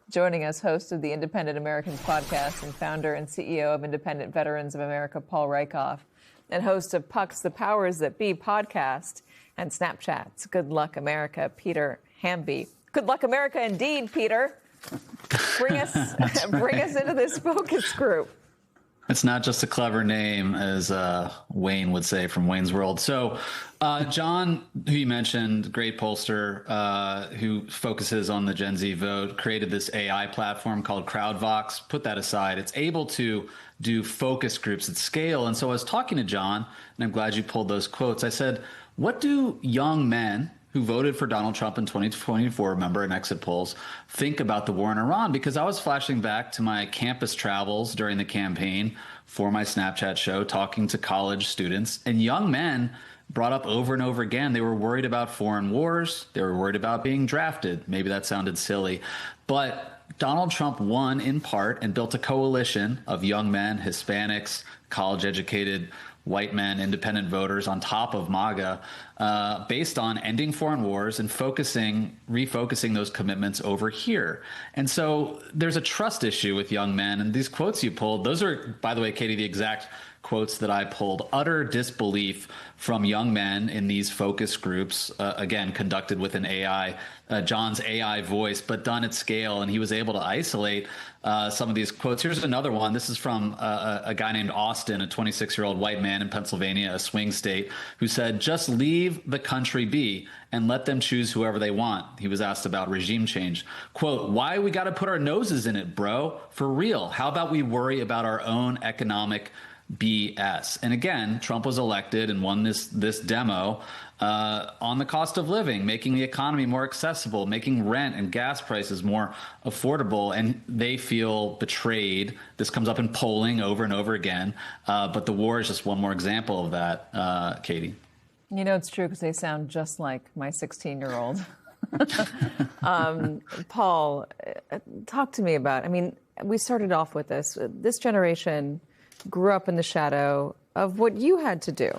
Joining us, host of the Independent Americans podcast and founder and CEO of Independent Veterans of America, Paul Rieckhoff, and host of Puck's The Powers That Be podcast and Snapchat's Good Luck America, Peter Hamby. Good luck, America, indeed, Peter. Bring us into this focus group. It's not just a clever name, as Wayne would say from Wayne's World. So John, who you mentioned, great pollster who focuses on the Gen Z vote, created this AI platform called CrowdVox. Put that aside. It's able to do focus groups at scale. And so I was talking to John, and I'm glad you pulled those quotes. I said, what do young men who voted for Donald Trump in 2024, remember, in exit polls, think about the war in Iran? Because I was flashing back to my campus travels during the campaign for my Snapchat show, talking to college students, and young men brought up over and over again, they were worried about foreign wars. They were worried about being drafted. Maybe that sounded silly, but Donald Trump won in part and built a coalition of young men, Hispanics, college-educated white men, independent voters on top of MAGA, based on ending foreign wars and refocusing those commitments over here. And so there's a trust issue with young men. And these quotes you pulled, those are, by the way, Katie, the exact quotes that I pulled. Utter disbelief from young men in these focus groups, again, conducted with an AI, John's AI voice, but done at scale. And he was able to isolate some of these quotes. Here's another one. This is from a guy named Austin, a 26-year-old white man in Pennsylvania, a swing state, who said, just leave the country be and let them choose whoever they want. He was asked about regime change. Quote, why we got to put our noses in it, bro? For real. How about we worry about our own economic BS? And again, Trump was elected and won this demo on the cost of living, making the economy more accessible, making rent and gas prices more affordable. And they feel betrayed. This comes up in polling over and over again. But the war is just one more example of that, Katie. You know, it's true because they sound just like my 16-year-old. Paul, talk to me about, I mean, we started off with this. This generation grew up in the shadow of what you had to do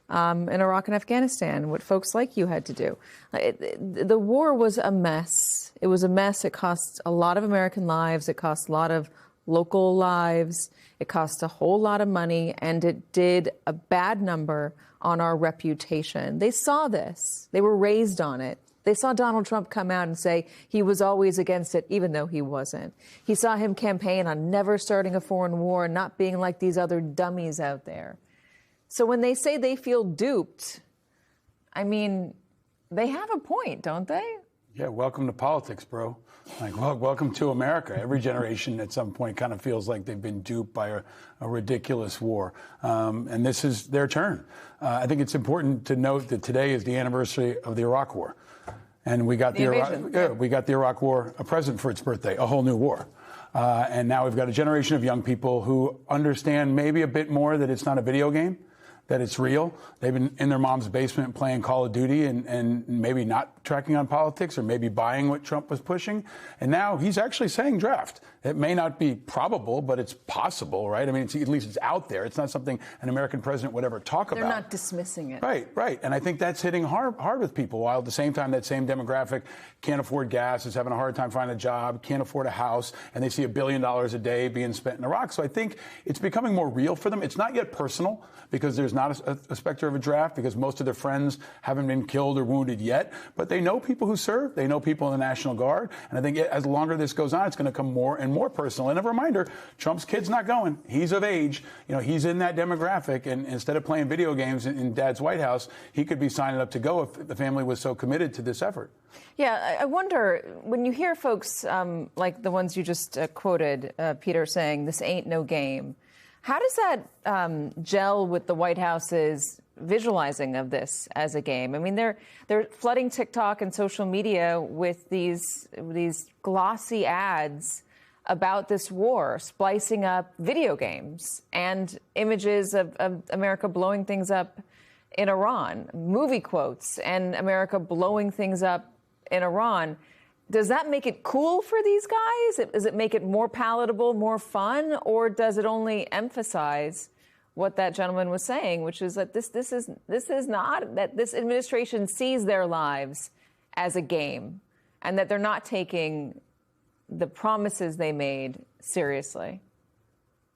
in Iraq and Afghanistan, what folks like you had to do. The war was a mess. It was a mess. It cost a lot of American lives. It cost a lot of local lives. It cost a whole lot of money, and it did a bad number on our reputation. They saw this. They were raised on it. They saw Donald Trump come out and say he was always against it, even though he wasn't. He saw him campaign on never starting a foreign war and not being like these other dummies out there. So when they say they feel duped, I mean, they have a point, don't they? Yeah, welcome to politics, bro. Like, welcome to America. Every generation at some point kind of feels like they've been duped by a ridiculous war. And this is their turn. I think it's important to note that today is the anniversary of the Iraq War. And we got the Iraq War a present for its birthday, a whole new war. And now we've got a generation of young people who understand maybe a bit more that it's not a video game, that it's real. They've been in their mom's basement playing Call of Duty and maybe not tracking on politics or maybe buying what Trump was pushing. And now he's actually saying draft. It may not be probable, but it's possible, right? I mean, at least it's out there. It's not something an American president would ever talk about. They're not dismissing it. Right. And I think that's hitting hard with people, while at the same time that same demographic can't afford gas, is having a hard time finding a job, can't afford a house, and they see $1 billion a day being spent in Iraq. So I think it's becoming more real for them. It's not yet personal because there's not a specter of a draft, because most of their friends haven't been killed or wounded yet. But they know people who serve. They know people in the National Guard. And I think as longer this goes on, it's going to come more and more personal. And a reminder, Trump's kid's not going. He's of age. You know, he's in that demographic. And instead of playing video games in Dad's White House, he could be signing up to go if the family was so committed to this effort. Yeah, I wonder, when you hear folks like the ones you just quoted, Peter, saying this ain't no game, how does that gel with the White House's visualizing of this as a game? I mean, they're flooding TikTok and social media with these glossy ads about this war, splicing up video games and images of America blowing things up in Iran, movie quotes and America blowing things up in Iran. Does that make it cool for these guys? Does it make it more palatable, more fun, or does it only emphasize what that gentleman was saying, which is that this is not, that this administration sees their lives as a game, and that they're not taking the promises they made seriously.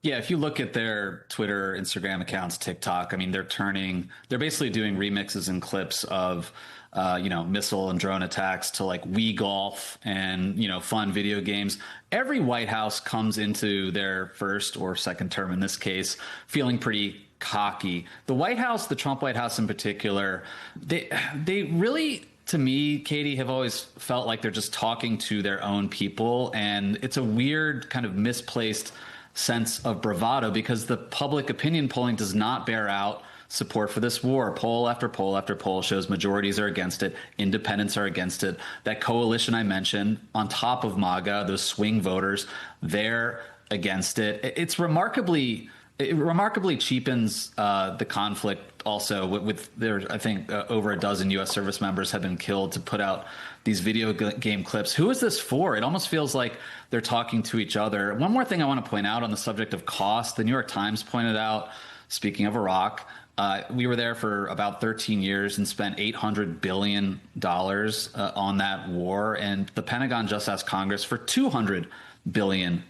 Yeah, if you look at their Twitter, Instagram accounts, TikTok, I mean, they're basically doing remixes and clips of, missile and drone attacks to like Wii Golf and, fun video games. Every White House comes into their first or second term, in this case, feeling pretty cocky. The White House, the Trump White House in particular, they really, to me, Katie, have always felt like they're just talking to their own people. And it's a weird kind of misplaced sense of bravado because the public opinion polling does not bear out support for this war. Poll after poll after poll shows majorities are against it. Independents are against it. That coalition I mentioned, on top of MAGA, those swing voters, they're against it. It remarkably cheapens the conflict also with there. I think over a dozen U.S. service members have been killed to put out these video game clips. Who is this for? It almost feels like they're talking to each other. One more thing I want to point out on the subject of cost, the New York Times pointed out, speaking of Iraq, we were there for about 13 years and spent $800 billion on that war. And the Pentagon just asked Congress for $200 billion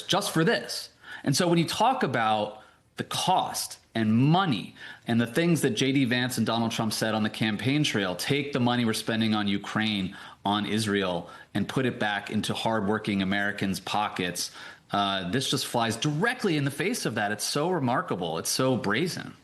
just for this. And so when you talk about the cost and money and the things that J.D. Vance and Donald Trump said on the campaign trail, take the money we're spending on Ukraine, on Israel, and put it back into hardworking Americans' pockets, this just flies directly in the face of that. It's so remarkable. It's so brazen.